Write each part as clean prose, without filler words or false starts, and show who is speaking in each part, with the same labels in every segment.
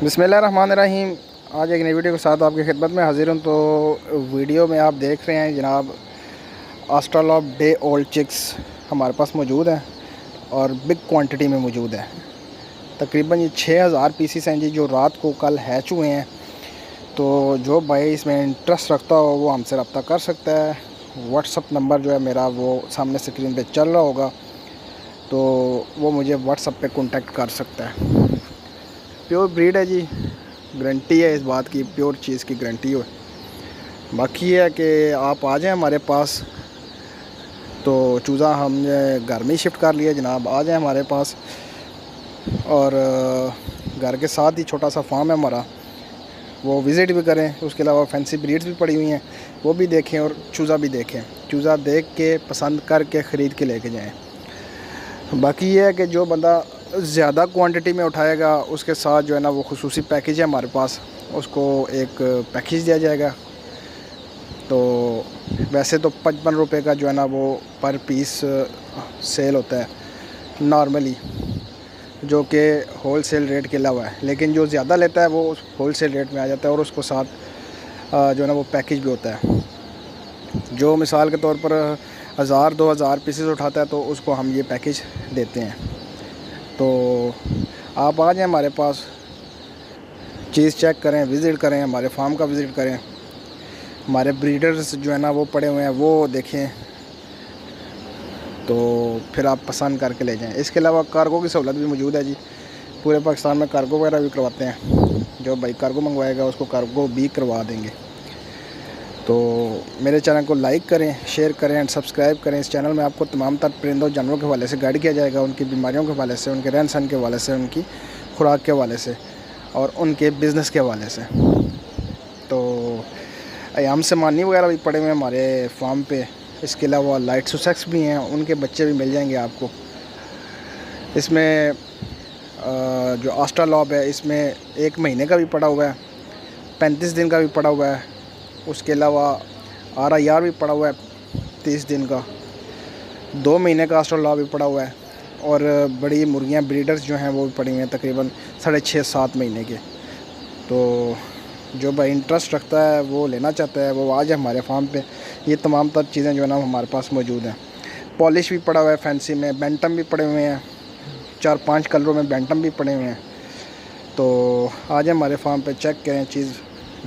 Speaker 1: बिस्मिल्लाहिर्रहमानिर्रहीम। आज एक नई वीडियो के साथ आपकी खिदमत में हाजिर हूँ। तो वीडियो में आप देख रहे हैं जनाब ऑस्ट्रेलोप डे ओल्ड चिक्स हमारे पास मौजूद हैं और बिग क्वांटिटी में मौजूद है। तकरीबन ये 6000 पीसीस हैं जी, जो रात को कल हैच हुए हैं। तो जो भाई इसमें इंटरेस्ट रखता हो वो हमसे रब्ता कर सकता है। व्हाट्सअप नंबर जो है मेरा वो सामने स्क्रीन पे चल रहा होगा, तो वो मुझे व्हाट्सअप पे कांटेक्ट कर सकता है। प्योर ब्रीड है जी, गारंटी है इस बात की, प्योर चीज़ की गारंटी हो। बाकी ये है कि आप आ जाएं हमारे पास। तो चूज़ा हमने घर में ही शिफ्ट कर लिया जनाब, आ जाएं हमारे पास। और घर के साथ ही छोटा सा फार्म है हमारा, वो विज़िट भी करें। उसके अलावा फैंसी ब्रीड्स भी पड़ी हुई हैं, वो भी देखें और चूज़ा भी देखें। चूज़ा देख के पसंद करके ख़रीद के लेके जाएँ। बाकी ये है कि जो बंदा ज़्यादा क्वांटिटी में उठाएगा उसके साथ जो है ना वो खुसूसी पैकेज है हमारे पास, उसको एक पैकेज दिया जाएगा। तो वैसे तो 55 रुपये का जो है ना वो पर पीस सेल होता है नॉर्मली, जो कि होल सेल रेट के अलावा है। लेकिन जो ज़्यादा लेता है वो होल सेल रेट में आ जाता है और उसको साथ जो है ना वो पैकेज भी होता है। जो मिसाल के तौर पर 1000-2000 पीसेस उठाता है तो उसको हम ये पैकेज देते हैं। तो आप आ जाएं हमारे पास, चीज़ चेक करें, विज़िट करें, हमारे फार्म का विज़िट करें। हमारे ब्रीडर्स जो है ना वो पड़े हुए हैं, वो देखें, तो फिर आप पसंद करके ले जाएं। इसके अलावा कार्गो की सहूलत भी मौजूद है जी, पूरे पाकिस्तान में कार्गो वगैरह भी करवाते हैं। जो भाई कार्गो मंगवाएगा उसको कार्गो भी करवा देंगे। तो मेरे चैनल को लाइक करें, शेयर करें एंड सब्सक्राइब करें। इस चैनल में आपको तमाम तर परिंदों जानवरों के हवाले से गाइड किया जाएगा, उनकी बीमारियों के हवाले से, उनके रहन सहन के हवाले से, उनकी खुराक के हवाले से और उनके बिज़नेस के हवाले से। तो अयाम समानी वगैरह भी पड़े हुए हैं हमारे फार्म पे। इसके अलावा लाइट सुसेक्स भी हैं, उनके बच्चे भी मिल जाएंगे आपको। इसमें जो ऑस्ट्रेलोप है इसमें 1 महीने का भी पड़ा हुआ है, 35 दिन का भी पड़ा हुआ है। उसके अलावा RIR भी पड़ा हुआ है 30 दिन का, 2 महीने का ऑस्ट्रेलोप भी पड़ा हुआ है। और बड़ी मुर्गियां ब्रीडर्स जो हैं वो भी पड़ी हुई हैं तकरीबन 6.5-7 महीने के। तो जो भाई इंटरेस्ट रखता है वो लेना चाहता है वो आ जाए हमारे फार्म पे। ये तमाम तर चीज़ें जो है ना हमारे पास मौजूद हैं। पॉलिश भी पड़ा हुआ है फैंसी में, बैंटम भी पड़े हुए हैं, 4-5 कलरों में बैंटम भी पड़े हुए हैं। तो आ जाए हमारे फार्म पे, चेक करें चीज़,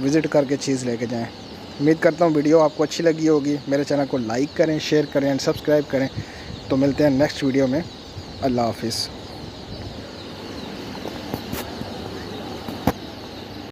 Speaker 1: विज़िट करके चीज़ लेके जाएँ। उम्मीद करता हूँ वीडियो आपको अच्छी लगी होगी। मेरे चैनल को लाइक करें, शेयर करें एंड सब्सक्राइब करें। तो मिलते हैं नेक्स्ट वीडियो में। अल्लाह हाफ़िज़।